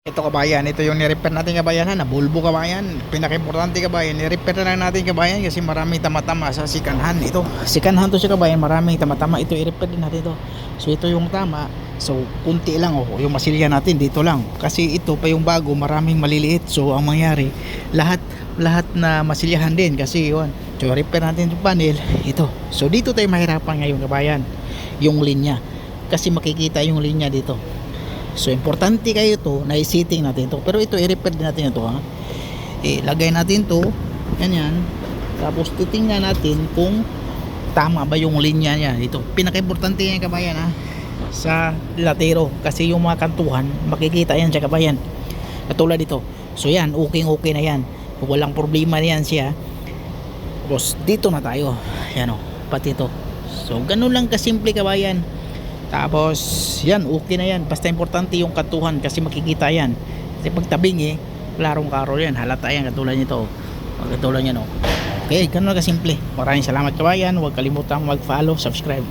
Ito kabayan, ito yung ni-repair natin kabayan ha, na bulbo kabayan. Pinaka-importante kabayan, ni-repair na lang natin kabayan kasi maraming tama-tama sa sikanhan. Ito, sikanhan to siya kabayan, maraming tama-tama. Ito i-repair din natin ito. So ito yung tama. So kunti lang yung masilya natin dito lang. Kasi ito pa yung bago, maraming maliliit. So ang mangyari, lahat na masilyahan din kasi yun. So repair natin yung panel, ito. So dito tayo mahirapan ngayon kabayan, yung linya. Kasi makikita yung linya dito. So importante kayo to na i-setting natin to. Pero ito i-repair din natin ito ha. Lagay natin to. Ganyan. Tapos titingnan natin kung tama ba yung linya niya dito. Pinaka-importante yan kabayan ha, sa latero. Kasi yung mga kantuhan makikita yan siya kabayan. Katulad dito. So yan, okay na yan. Walang problema na yan siya. Tapos dito na tayo. Yan o, pati ito. So ganun lang kasimple kabayan. Tapos yan, okay na yan. Basta importante yung kantuhan kasi makikita yan. Kasi pag tabing klarong karo yan, halata yan katulad nito. Katulad yan o. Okay, ganun lang kasimple. Maraming salamat kabayan. Huwag kalimutang mag-follow, subscribe.